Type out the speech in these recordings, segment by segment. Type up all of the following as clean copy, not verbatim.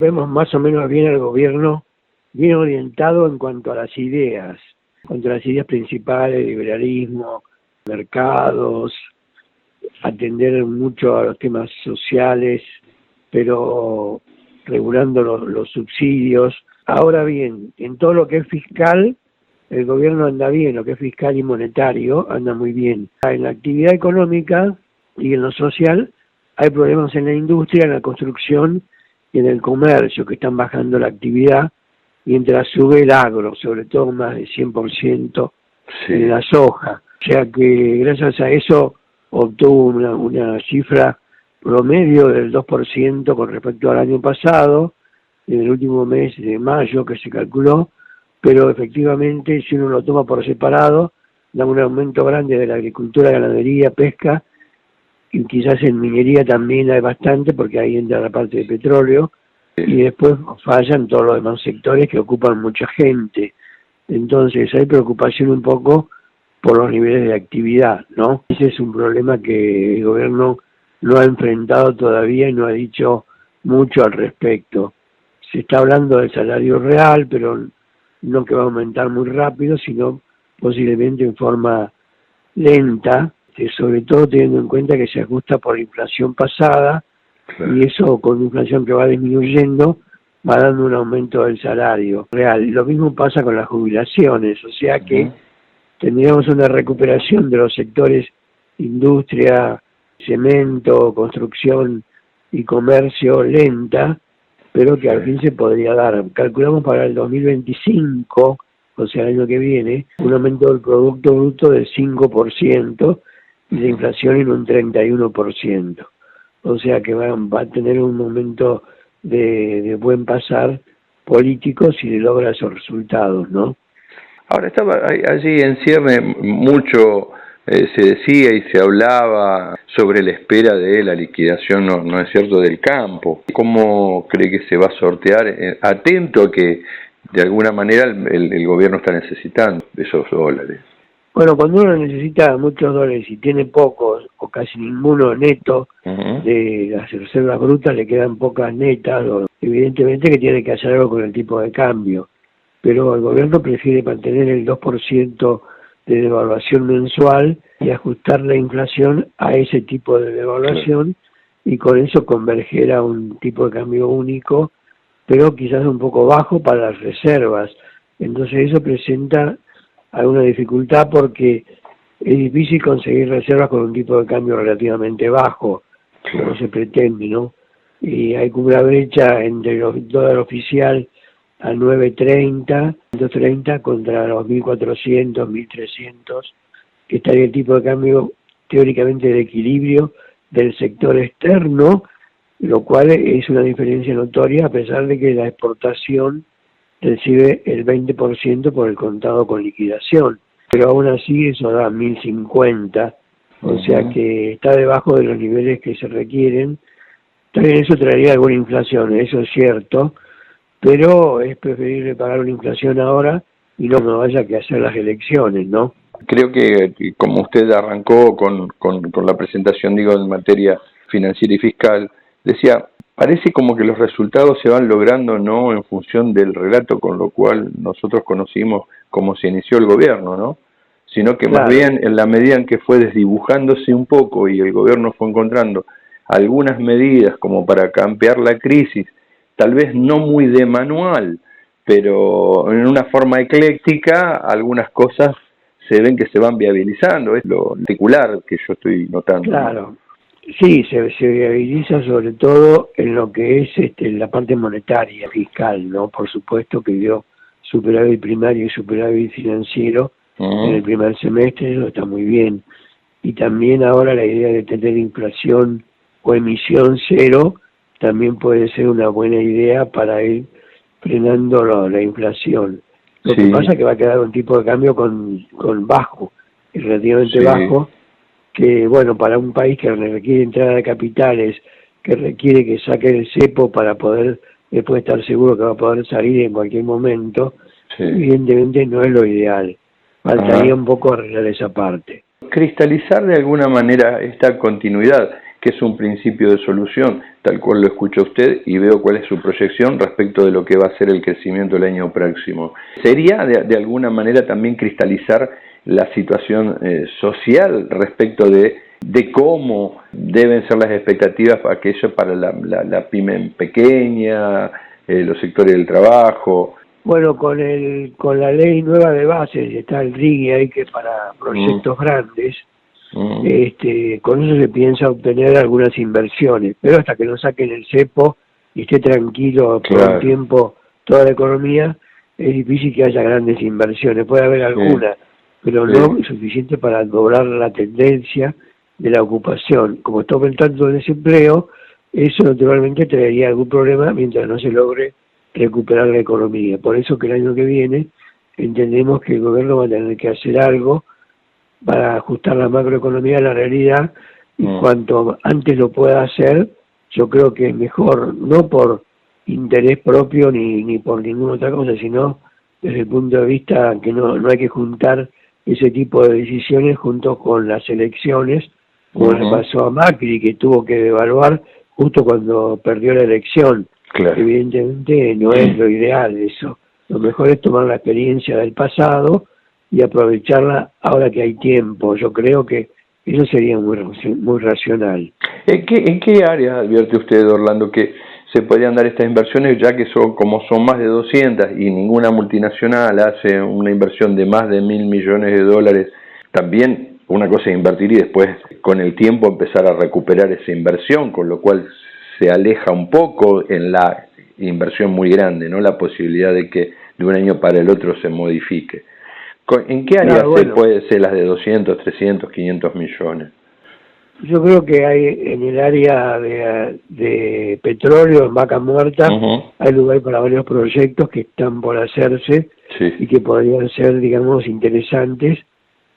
Vemos más o menos bien al gobierno bien orientado en cuanto a las ideas principales, liberalismo, mercados, atender mucho a los temas sociales, pero regulando los subsidios. Ahora bien, en todo lo que es fiscal, el gobierno anda bien, lo que es fiscal y monetario anda muy bien. En la actividad económica y en lo social hay problemas en la industria, en la construcción y en el comercio, que están bajando la actividad, mientras sube el agro, sobre todo más de 100% en la soja. O sea que gracias a eso obtuvo una cifra promedio del 2% con respecto al año pasado, en el último mes de mayo que se calculó, pero efectivamente si uno lo toma por separado, da un aumento grande de la agricultura, ganadería, pesca, y quizás en minería también hay bastante, porque ahí entra la parte de petróleo, y después fallan todos los demás sectores que ocupan mucha gente. Entonces hay preocupación un poco por los niveles de actividad, ¿no? Ese es un problema que el gobierno no ha enfrentado todavía y no ha dicho mucho al respecto. Se está hablando del salario real, pero no que va a aumentar muy rápido, sino posiblemente en forma lenta, sobre todo teniendo en cuenta que se ajusta por la inflación pasada, y eso con inflación que va disminuyendo va dando un aumento del salario real. Lo mismo pasa con las jubilaciones, o sea que tendríamos una recuperación de los sectores industria, cemento, construcción y comercio lenta, pero que al fin se podría dar. Calculamos para el 2025, o sea, el año que viene, un aumento del Producto Bruto del 5% y la inflación en un 31%. O sea que va a tener un momento de buen pasar político si logra esos resultados, ¿no? Ahora estaba allí en cierne mucho, se decía y se hablaba sobre la espera de la liquidación, no es cierto, del campo. ¿Cómo cree que se va a sortear? Atento a que de alguna manera el gobierno está necesitando esos dólares. Bueno, cuando uno necesita muchos dólares y tiene pocos o casi ninguno neto de las reservas brutas, le quedan pocas netas, evidentemente que tiene que hacer algo con el tipo de cambio. Pero el gobierno prefiere mantener el 2% de devaluación mensual y ajustar la inflación a ese tipo de devaluación, y con eso converger a un tipo de cambio único, pero quizás un poco bajo para las reservas. Entonces eso presenta alguna dificultad porque es difícil conseguir reservas con un tipo de cambio relativamente bajo, como se pretende, ¿no? Y hay una brecha entre el dólar oficial a 9.30, 2.30 contra los 1.400, 1.300, que estaría el tipo de cambio teóricamente de equilibrio del sector externo, lo cual es una diferencia notoria a pesar de que la exportación recibe el 20% por el contado con liquidación, pero aún así eso da 1.050, o sea que está debajo de los niveles que se requieren. También eso traería alguna inflación, eso es cierto, pero es preferible pagar una inflación ahora y no haya que hacer las elecciones, ¿no? Creo que como usted arrancó con la presentación, digo, en materia financiera y fiscal, decía, parece como que los resultados se van logrando no en función del relato con lo cual nosotros conocimos cómo se inició el gobierno, ¿no? Sino que más bien en la medida en que fue desdibujándose un poco y el gobierno fue encontrando algunas medidas como para campear la crisis, tal vez no muy de manual, pero en una forma ecléctica, algunas cosas se ven que se van viabilizando, es lo particular que yo estoy notando. Claro, sí, se viabiliza sobre todo en lo que es la parte monetaria, fiscal, ¿no? Por supuesto que dio superávit primario y superávit financiero en el primer semestre, eso está muy bien. Y también ahora la idea de tener inflación o emisión cero también puede ser una buena idea para ir frenando la inflación. Lo que pasa es que va a quedar un tipo de cambio con bajo, relativamente bajo, que bueno, para un país que requiere entrada de capitales, que requiere que saque el cepo para poder después estar seguro que va a poder salir en cualquier momento, evidentemente no es lo ideal. Faltaría un poco arreglar esa parte. Cristalizar de alguna manera esta continuidad que es un principio de solución, tal cual lo escucha usted, y veo cuál es su proyección respecto de lo que va a ser el crecimiento el año próximo. ¿Sería de alguna manera también cristalizar la situación social respecto de cómo deben ser las expectativas aquello para la pyme pequeña, los sectores del trabajo? Bueno, con la ley nueva de bases, está el RIGI ahí que para proyectos grandes, con eso se piensa obtener algunas inversiones, pero hasta que no saquen el cepo y esté tranquilo por un tiempo toda la economía, es difícil que haya grandes inversiones. Puede haber algunas, pero no suficiente para doblar la tendencia de la ocupación. Como está aumentando el desempleo, eso naturalmente traería algún problema mientras no se logre recuperar la economía. Por eso que el año que viene entendemos que el gobierno va a tener que hacer algo para ajustar la macroeconomía a la realidad, y cuanto antes lo pueda hacer, yo creo que es mejor, no por interés propio ni por ninguna otra cosa, sino desde el punto de vista que no hay que juntar ese tipo de decisiones junto con las elecciones, como le pasó a Macri, que tuvo que devaluar justo cuando perdió la elección. Evidentemente no es lo ideal eso. Lo mejor es tomar la experiencia del pasado y aprovecharla ahora que hay tiempo. Yo creo que eso sería muy racional. ¿En qué áreas advierte usted, Orlando, que se podrían dar estas inversiones, ya que son más de 200 y ninguna multinacional hace una inversión de más de $1.000 millones? También una cosa es invertir y después con el tiempo empezar a recuperar esa inversión, con lo cual se aleja un poco en la inversión muy grande, ¿no? La posibilidad de que de un año para el otro se modifique. ¿En qué áreas puede ser las de 200, 300, 500 millones? Yo creo que hay en el área de petróleo, en Vaca Muerta, hay lugar para varios proyectos que están por hacerse y que podrían ser, digamos, interesantes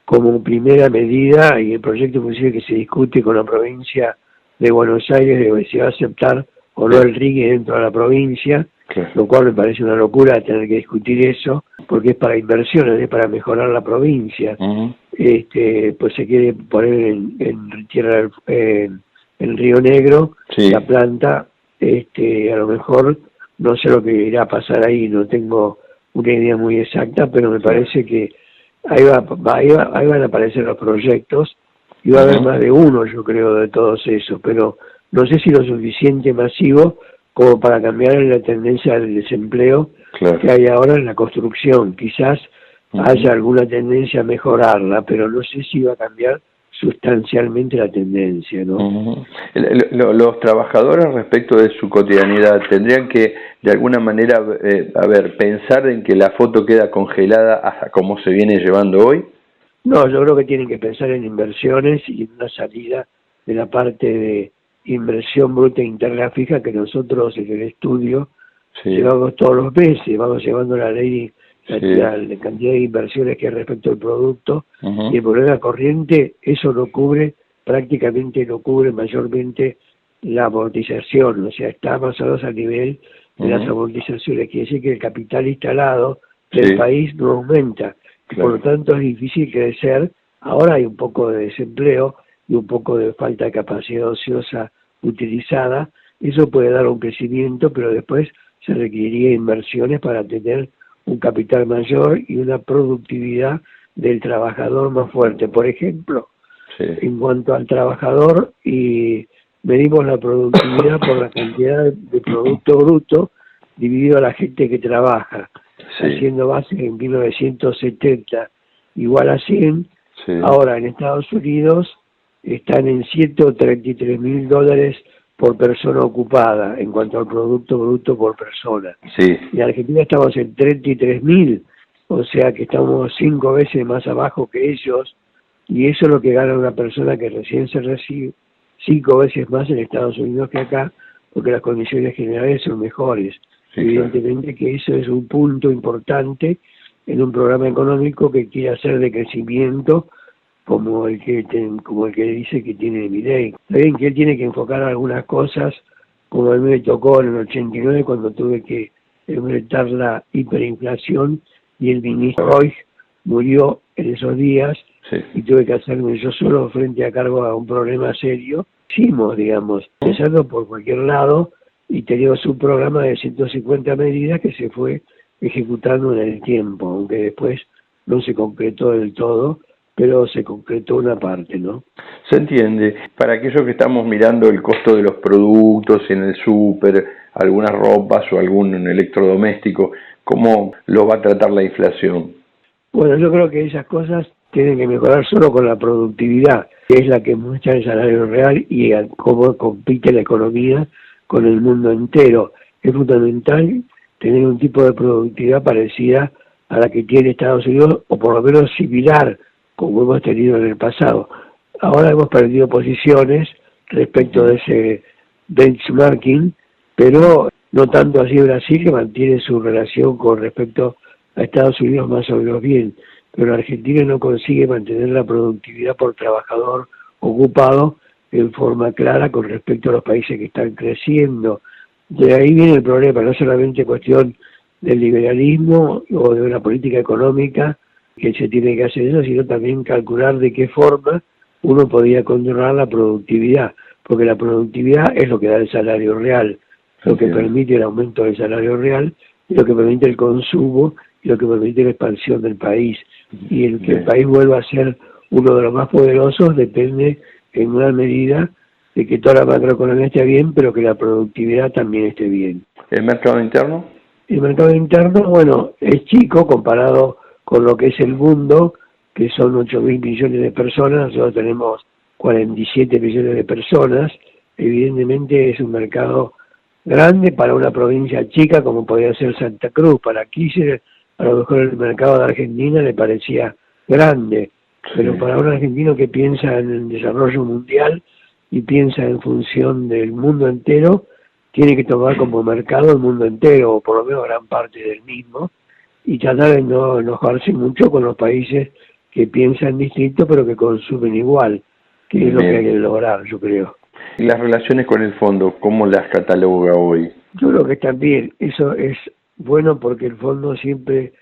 como primera medida, y el proyecto inclusive que se discute con la provincia de Buenos Aires de si va a aceptar o no el RIGI dentro de la provincia, lo cual me parece una locura tener que discutir eso, porque es para inversiones, es para mejorar la provincia. Pues se quiere poner en tierra, en Río Negro, la planta, a lo mejor no sé lo que irá a pasar ahí, no tengo una idea muy exacta, pero me parece que ahí van a aparecer los proyectos, y va a haber más de uno, yo creo, de todos esos, pero no sé si lo suficiente masivo como para cambiar la tendencia del desempleo que hay ahora en la construcción. Quizás haya alguna tendencia a mejorarla, pero no sé si va a cambiar sustancialmente la tendencia, ¿no? Los trabajadores, respecto de su cotidianidad, tendrían que de alguna manera pensar en que la foto queda congelada hasta como se viene llevando hoy. No, yo creo que tienen que pensar en inversiones y en una salida de la parte de inversión bruta interna fija que nosotros en el estudio llevamos todos los meses, vamos llevando la ley, la cantidad de inversiones que hay respecto al producto, y el problema corriente, eso no cubre, prácticamente no cubre mayormente la amortización, o sea, está más o menos a nivel de las amortizaciones, quiere decir que el capital instalado del país no aumenta, por lo tanto es difícil crecer. Ahora hay un poco de desempleo y un poco de falta de capacidad ociosa utilizada, eso puede dar un crecimiento, pero después se requeriría inversiones para tener un capital mayor y una productividad del trabajador más fuerte. Por ejemplo, en cuanto al trabajador, y medimos la productividad por la cantidad de producto bruto dividido a la gente que trabaja, haciendo base en 1970 igual a 100, ahora en Estados Unidos están en $133.000 por persona ocupada en cuanto al producto bruto por persona. Y en Argentina estamos en 33.000, o sea que estamos 5 veces más abajo que ellos, y eso es lo que gana una persona que recién se recibe, 5 veces más en Estados Unidos que acá, porque las condiciones generales son mejores. Evidentemente que eso es un punto importante en un programa económico que quiere hacer de crecimiento, como el que dice que tiene Milei. Saben que él tiene que enfocar algunas cosas, como a mí me tocó en el 89 cuando tuve que enfrentar la hiperinflación y el ministro Roig murió en esos días, Sí. y tuve que hacerme yo solo frente a cargo a un problema serio. Hicimos, digamos, empezando por cualquier lado, y teníamos un programa de 150 medidas que se fue ejecutando en el tiempo, aunque después no se concretó del todo, pero se concretó una parte, ¿no? Se entiende. Para aquellos que estamos mirando el costo de los productos en el súper, algunas ropas o algún electrodoméstico, ¿cómo lo va a tratar la inflación? Bueno, yo creo que esas cosas tienen que mejorar solo con la productividad, que es la que muestra el salario real y cómo compite la economía con el mundo entero. Es fundamental tener un tipo de productividad parecida a la que tiene Estados Unidos, o por lo menos similar, como hemos tenido en el pasado. Ahora hemos perdido posiciones respecto de ese benchmarking, pero no tanto así Brasil, que mantiene su relación con respecto a Estados Unidos más o menos bien, pero Argentina no consigue mantener la productividad por trabajador ocupado en forma clara con respecto a los países que están creciendo. De ahí viene el problema, no solamente cuestión del liberalismo o de una política económica que se tiene que hacer eso, sino también calcular de qué forma uno podía controlar la productividad, porque la productividad es lo que da el salario real, lo que permite el aumento del salario real, y lo que permite el consumo, y lo que permite la expansión del país. Y el que el país vuelva a ser uno de los más poderosos depende en una medida de que toda la macroeconomía esté bien, pero que la productividad también esté bien. ¿El mercado interno? El mercado interno, bueno, es chico comparado con lo que es el mundo, que son 8.000 millones de personas. Nosotros tenemos 47 millones de personas. Evidentemente es un mercado grande para una provincia chica como podría ser Santa Cruz. Para Kirchner, a lo mejor el mercado de Argentina le parecía grande, pero para un argentino que piensa en el desarrollo mundial y piensa en función del mundo entero, tiene que tomar como mercado el mundo entero, o por lo menos gran parte del mismo, y tratar de no enojarse mucho con los países que piensan distinto pero que consumen igual, que es lo que hay que lograr, yo creo. ¿Y las relaciones con el fondo, cómo las cataloga hoy? Yo creo que también eso es bueno, porque el fondo siempre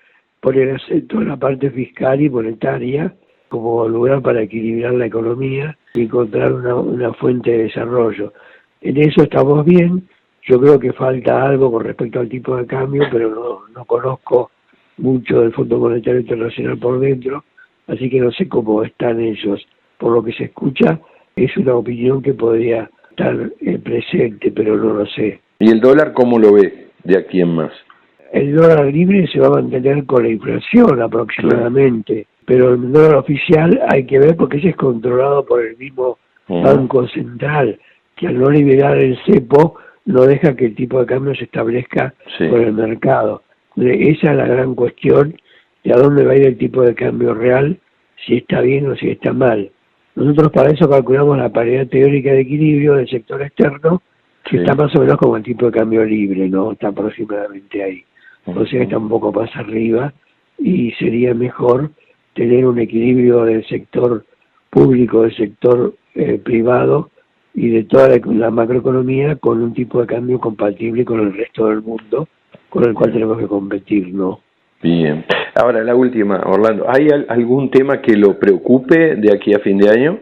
pone el acento en la parte fiscal y monetaria como lugar para equilibrar la economía y encontrar una fuente de desarrollo. En eso estamos bien. Yo creo que falta algo con respecto al tipo de cambio, pero no conozco mucho del Fondo Monetario Internacional por dentro, así que no sé cómo están ellos. Por lo que se escucha, es una opinión que podría estar presente, pero no lo sé. ¿Y el dólar cómo lo ve de aquí en más? El dólar libre se va a mantener con la inflación aproximadamente, pero el dólar oficial hay que ver porque ese es controlado por el mismo Banco Central, que al no liberar el cepo no deja que el tipo de cambio se establezca por el mercado. Esa es la gran cuestión de a dónde va a ir el tipo de cambio real, si está bien o si está mal. Nosotros para eso calculamos la paridad teórica de equilibrio del sector externo, que está más o menos como el tipo de cambio libre, ¿no? Está aproximadamente ahí. O sea, está un poco más arriba, y sería mejor tener un equilibrio del sector público, del sector privado y de toda la macroeconomía con un tipo de cambio compatible con el resto del mundo, con el cual tenemos que competir, ¿no? Bien. Ahora, la última, Orlando. ¿Hay algún tema que lo preocupe de aquí a fin de año?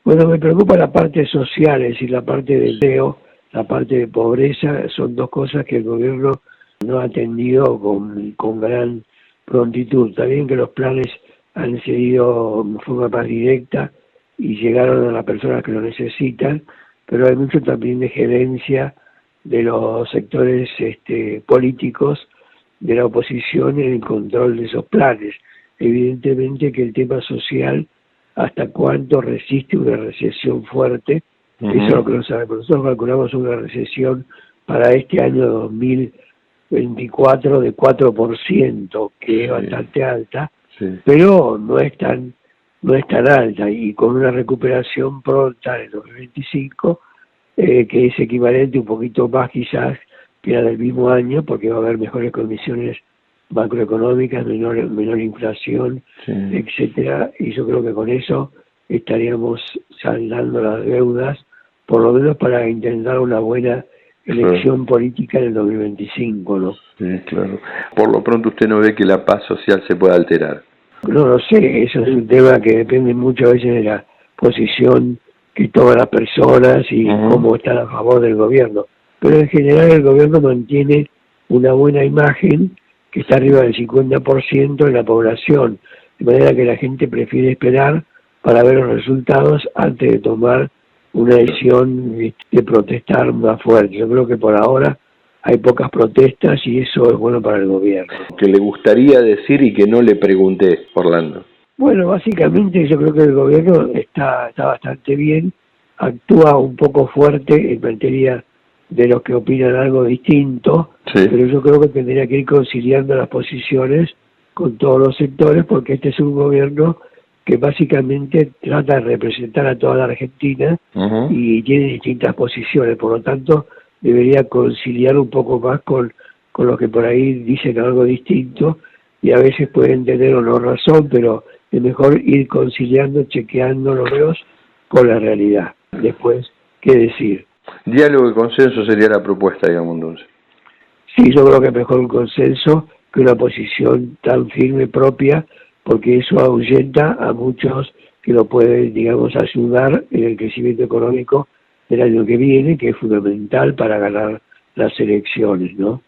Bueno, me preocupa la parte social, es decir, la parte de empleo, la parte de pobreza. Son dos cosas que el gobierno no ha atendido con gran prontitud. También que los planes han seguido de forma más directa y llegaron a las personas que lo necesitan, pero hay mucho también de gerencia de los sectores políticos de la oposición en el control de esos planes. Evidentemente que el tema social, hasta cuánto resiste una recesión fuerte, eso es lo que no sabemos. Nosotros calculamos una recesión para este año 2024 de 4%, que es bastante alta, pero no es tan alta, y con una recuperación pronta en el 2025, que es equivalente un poquito más quizás que la del mismo año, porque va a haber mejores condiciones macroeconómicas, menor inflación, etcétera, y yo creo que con eso estaríamos saldando las deudas, por lo menos para intentar una buena elección política en el 2025, ¿no? Sí, claro. Por lo pronto usted no ve que la paz social se pueda alterar. No lo sé, eso es un tema que depende muchas veces de la posición que toman las personas y cómo están a favor del gobierno. Pero en general el gobierno mantiene una buena imagen que está arriba del 50% de la población, de manera que la gente prefiere esperar para ver los resultados antes de tomar una decisión de protestar más fuerte. Yo creo que por ahora hay pocas protestas y eso es bueno para el gobierno. ¿Qué le gustaría decir y que no le pregunté, Orlando? Bueno, básicamente yo creo que el gobierno está bastante bien, actúa un poco fuerte en materia de los que opinan algo distinto, Sí. pero yo creo que tendría que ir conciliando las posiciones con todos los sectores, porque este es un gobierno que básicamente trata de representar a toda la Argentina y tiene distintas posiciones, por lo tanto debería conciliar un poco más con los que por ahí dicen algo distinto, y a veces pueden tener o no razón, pero es mejor ir conciliando, chequeando los dos con la realidad. Después, ¿qué decir? Diálogo y consenso sería la propuesta, digamos, entonces. Sí, yo creo que es mejor un consenso que una posición tan firme propia, porque eso ahuyenta a muchos que lo pueden, digamos, ayudar en el crecimiento económico del año que viene, que es fundamental para ganar las elecciones, ¿no?